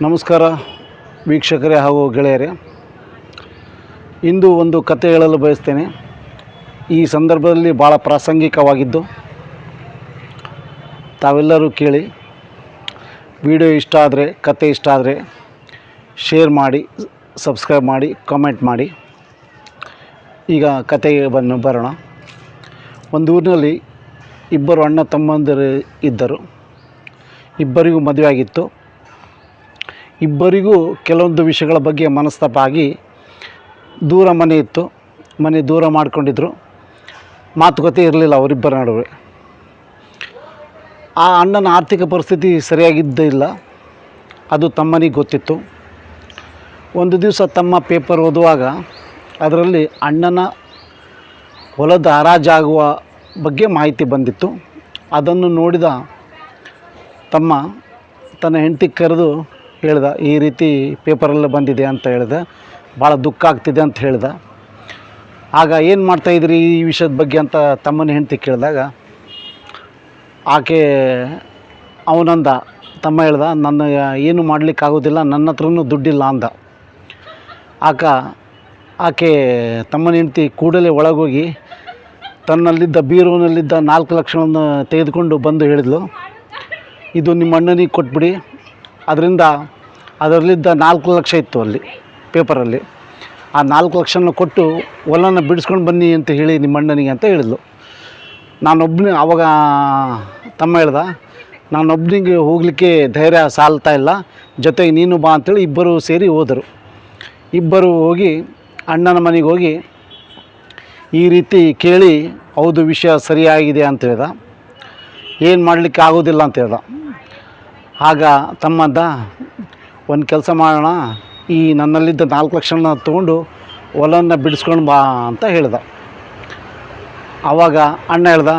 ನಮಸ್ಕಾರ ವೀಕ್ಷಕರೇ ಹಾಗೂ ಗೆಳೆಯರೇ. ಇಂದು ಒಂದು ಕತೆ ಹೇಳಲು ಬಯಸ್ತೇನೆ. ಈ ಸಂದರ್ಭದಲ್ಲಿ ಭಾಳ ಪ್ರಾಸಂಗಿಕವಾಗಿದ್ದು ತಾವೆಲ್ಲರೂ ಕೇಳಿ. ವಿಡಿಯೋ ಇಷ್ಟ ಆದರೆ, ಕತೆ ಇಷ್ಟ ಆದರೆ ಶೇರ್ ಮಾಡಿ, ಸಬ್ಸ್ಕ್ರೈಬ್ ಮಾಡಿ, ಕಾಮೆಂಟ್ ಮಾಡಿ. ಈಗ ಕತೆಗೆ ಬರೋಣ. ಒಂದು ಊರಿನಲ್ಲಿ ಇಬ್ಬರು ಅಣ್ಣ ತಮ್ಮಂದಿರು ಇದ್ದರು. ಇಬ್ಬರಿಗೂ ಮದುವೆ ಆಗಿತ್ತು. ಇಬ್ಬರಿಗೂ ಕೆಲವೊಂದು ವಿಷಯಗಳ ಬಗ್ಗೆ ಮನಸ್ತಾಪ ಆಗಿ ದೂರ ಮನೆ ಇತ್ತು. ಮನೆ ದೂರ ಮಾಡಿಕೊಂಡಿದ್ರು. ಮಾತುಕತೆ ಇರಲಿಲ್ಲ ಅವರಿಬ್ಬರ ನಡುವೆ. ಆ ಅಣ್ಣನ ಆರ್ಥಿಕ ಪರಿಸ್ಥಿತಿ ಸರಿಯಾಗಿದ್ದಿಲ್ಲ, ಅದು ತಮ್ಮನಿಗೆ ಗೊತ್ತಿತ್ತು. ಒಂದು ದಿವಸ ತಮ್ಮ ಪೇಪರ್ ಓದುವಾಗ ಅದರಲ್ಲಿ ಅಣ್ಣನ ಹೊಲದ ಹರಾಜಾಗುವ ಬಗ್ಗೆ ಮಾಹಿತಿ ಬಂದಿತ್ತು. ಅದನ್ನು ನೋಡಿದ ತಮ್ಮ ತನ್ನ ಹೆಂಡತಿ ಕರೆದು ಹೇಳ್ದ, ಈ ರೀತಿ ಪೇಪರಲ್ಲಿ ಬಂದಿದೆ ಅಂತ ಹೇಳ್ದೆ. ಭಾಳ ದುಃಖ ಆಗ್ತಿದೆ ಅಂತ ಹೇಳ್ದ. ಆಗ ಏನು ಮಾಡ್ತಾಯಿದ್ರಿ ಈ ವಿಷಯದ ಬಗ್ಗೆ ಅಂತ ತಮ್ಮನ ಹೆಂಡತಿ ಕೇಳಿದಾಗ ಅವನಂದ, ತಮ್ಮ ಹೇಳ್ದ, ನನ್ನ ಏನು ಮಾಡಲಿಕ್ಕಾಗೋದಿಲ್ಲ, ನನ್ನ ಹತ್ರನೂ ದುಡ್ಡಿಲ್ಲ ಅಂದ. ಆಕೆ ತಮ್ಮನ ಹೆಂಡತಿ ಕೂಡಲೇ ಒಳಗೋಗಿ ತನ್ನಲ್ಲಿದ್ದ ಬೀರುವಿನಲ್ಲಿದ್ದ 4 ಲಕ್ಷವನ್ನು ತೆಗೆದುಕೊಂಡು ಬಂದು ಹೇಳಿದ್ಲು, ಇದು ನಿಮ್ಮ ಅಣ್ಣನಿಗೆ ಕೊಟ್ಬಿಡಿ. ಅದರಲ್ಲಿದ್ದ 4 ಲಕ್ಷ ಇತ್ತು ಅಲ್ಲಿ ಪೇಪರಲ್ಲಿ. ಆ 4 ಲಕ್ಷನ ಕೊಟ್ಟು ಹೊಲನ ಬಿಡಿಸ್ಕೊಂಡು ಬನ್ನಿ ಅಂತ ಹೇಳಿ ನಿಮ್ಮ ಅಣ್ಣನಿಗೆ ಅಂತ ಹೇಳಿದ್ಲು. ಆವಾಗ ತಮ್ಮ ಹೇಳ್ದ, ನಾನೊಬ್ಬನಿಗೆ ಹೋಗಲಿಕ್ಕೆ ಧೈರ್ಯ ಸಾಲ್ತಾ ಇಲ್ಲ, ಜೊತೆಗೆ ನೀನು ಬಾ ಅಂತೇಳಿ ಇಬ್ಬರು ಸೇರಿ ಹೋದರು. ಇಬ್ಬರು ಹೋಗಿ ಅಣ್ಣನ ಮನೆಗೆ ಹೋಗಿ ಈ ರೀತಿ ಕೇಳಿ, ಹೌದು ವಿಷಯ ಸರಿಯಾಗಿದೆ ಅಂತ ಹೇಳ್ದ. ಏನು ಮಾಡಲಿಕ್ಕೆ ಆಗೋದಿಲ್ಲ ಅಂತ ಹೇಳ್ದ. ಆಗ ತಮ್ಮಂದ, ಒಂದು ಕೆಲಸ ಮಾಡೋಣ, ಈ ನನ್ನಲ್ಲಿದ್ದ 4 ಲಕ್ಷನ ತೊಗೊಂಡು ಹೊಲನ ಬಿಡಿಸ್ಕೊಂಡು ಬಾ ಅಂತ ಹೇಳ್ದ. ಆವಾಗ ಅಣ್ಣ ಹೇಳ್ದ,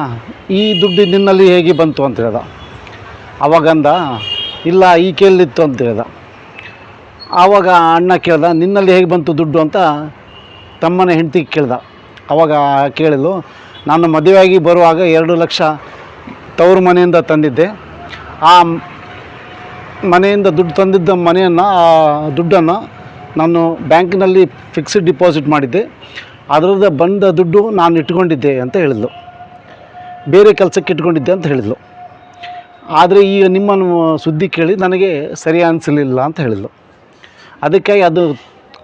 ಈ ದುಡ್ಡು ನಿನ್ನಲ್ಲಿ ಹೇಗೆ ಬಂತು ಅಂತ ಹೇಳ್ದ. ಆವಾಗಂದ, ಇಲ್ಲ ಈಕೆಯಲ್ಲಿತ್ತು ಅಂತ ಹೇಳ್ದ. ಆವಾಗ ಅಣ್ಣ ಕೇಳ್ದ, ನಿನ್ನಲ್ಲಿ ಹೇಗೆ ಬಂತು ದುಡ್ಡು ಅಂತ ತಮ್ಮನ ಹೆಂಡತಿಗೆ ಕೇಳ್ದ. ಆವಾಗ ಕೇಳಿದ್ಲು, ನಾನು ಮದುವೆಯಾಗಿ ಬರುವಾಗ 2 ಲಕ್ಷ ತವರು ಮನೆಯಿಂದ ತಂದಿದ್ದೆ. ಆ ಮನೆಯಿಂದ ದುಡ್ಡು ತಂದಿದ್ದ ಆ ದುಡ್ಡನ್ನು ನಾನು ಬ್ಯಾಂಕಿನಲ್ಲಿ ಫಿಕ್ಸ್ಡ್ ಡಿಪಾಸಿಟ್ ಮಾಡಿದ್ದೆ. ಅದರದ್ದು ಬಂದ ದುಡ್ಡು ನಾನು ಇಟ್ಕೊಂಡಿದ್ದೆ ಅಂತ ಹೇಳಿದ್ಲು. ಬೇರೆ ಕೆಲಸಕ್ಕೆ ಇಟ್ಕೊಂಡಿದ್ದೆ ಅಂತ ಹೇಳಿದ್ಲು. ಆದರೆ ಈಗ ನಿಮ್ಮನ್ನು ಸುದ್ದಿ ಕೇಳಿ ನನಗೆ ಸರಿ ಅನಿಸಲಿಲ್ಲ ಅಂತ ಹೇಳಿದ್ಲು. ಅದಕ್ಕಾಗಿ ಅದು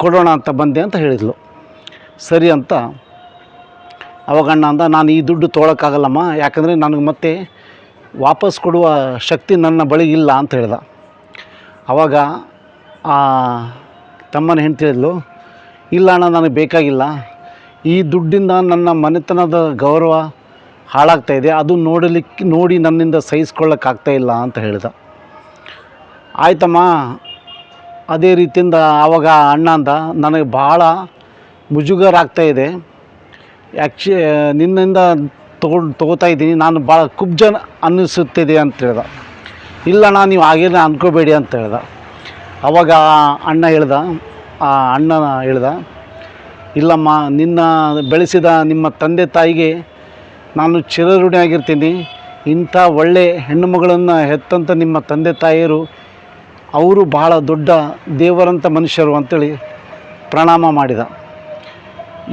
ಕೊಡೋಣ ಅಂತ ಬಂದೆ ಅಂತ ಹೇಳಿದ್ಲು. ಸರಿ ಅಂತ ಅವಾಗ ಅಣ್ಣ ಅಂದ, ನಾನು ಈ ದುಡ್ಡು ತೊಗೊಳಕ್ಕಾಗಲ್ಲಮ್ಮ, ಯಾಕಂದರೆ ನನಗೆ ಮತ್ತೆ ವಾಪಸ್ ಕೊಡುವ ಶಕ್ತಿ ನನ್ನ ಬಳಿ ಇಲ್ಲ ಅಂತ ಹೇಳ್ದ. ಆವಾಗ ತಮ್ಮನ ಹೆಂಡತಿ ಹೇಳಿದ್ಲು, ಇಲ್ಲ ಅಣ್ಣ, ನನಗೆ ಬೇಕಾಗಿಲ್ಲ, ಈ ದುಡ್ಡಿಂದ ನನ್ನ ಮನೆತನದ ಗೌರವ ಹಾಳಾಗ್ತಾಯಿದೆ, ಅದು ನೋಡಿ ನನ್ನಿಂದ ಸಹಿಸ್ಕೊಳ್ಳೋಕ್ಕಾಗ್ತಾಯಿಲ್ಲ ಅಂತ ಹೇಳ್ದ. ಆಯ್ತಮ್ಮ, ಅದೇ ರೀತಿಯಿಂದ ಆವಾಗ ಅಣ್ಣ ಅಂದ, ನನಗೆ ಭಾಳ ಮುಜುಗರ ಆಗ್ತಾಯಿದೆ, ನಿನ್ನಿಂದ ತೊಗೋತಾ ಇದ್ದೀನಿ, ನಾನು ಭಾಳ ಕುಬ್ಜ ಅನ್ನಿಸುತ್ತಿದೆ ಅಂತ ಹೇಳ್ದ. ಇಲ್ಲಣ್ಣ, ನೀವು ಹಾಗೇನೆ ಅಂದ್ಕೋಬೇಡಿ ಅಂತ ಹೇಳ್ದ. ಆವಾಗ ಅಣ್ಣನ ಹೇಳ್ದ, ಇಲ್ಲಮ್ಮ, ನಿನ್ನ ಬೆಳೆಸಿದ ನಿಮ್ಮ ತಂದೆ ತಾಯಿಗೆ ನಾನು ಚಿರಋಣಿಯಾಗಿರ್ತೀನಿ. ಇಂಥ ಒಳ್ಳೆ ಹೆಣ್ಣು ಮಗಳನ್ನು ಹೆತ್ತಂಥ ನಿಮ್ಮ ತಂದೆ ತಾಯಿಯರು, ಅವರು ಭಾಳ ದೊಡ್ಡ ದೇವರಂಥ ಮನುಷ್ಯರು ಅಂಥೇಳಿ ಪ್ರಣಾಮ ಮಾಡಿದ.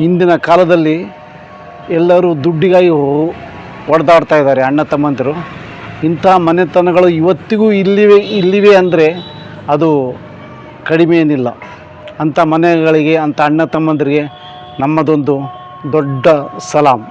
ಇಂದಿನ ಕಾಲದಲ್ಲಿ ಎಲ್ಲರೂ ದುಡ್ಡಿಗಾಗಿ ಹೊಡೆದಾಡ್ತಾ ಇದ್ದಾರೆ ಅಣ್ಣ ತಮ್ಮಂದಿರು. ಇಂಥ ಮನೆತನಗಳು ಇವತ್ತಿಗೂ ಇಲ್ಲಿವೆ ಅಂದರೆ ಅದು ಕಡಿಮೆ ಏನಿಲ್ಲ. ಅಂಥ ಮನೆಗಳಿಗೆ, ಅಂಥ ಅಣ್ಣ ತಮ್ಮಂದಿರಿಗೆ ನಮ್ಮದೊಂದು ದೊಡ್ಡ ಸಲಾಂ.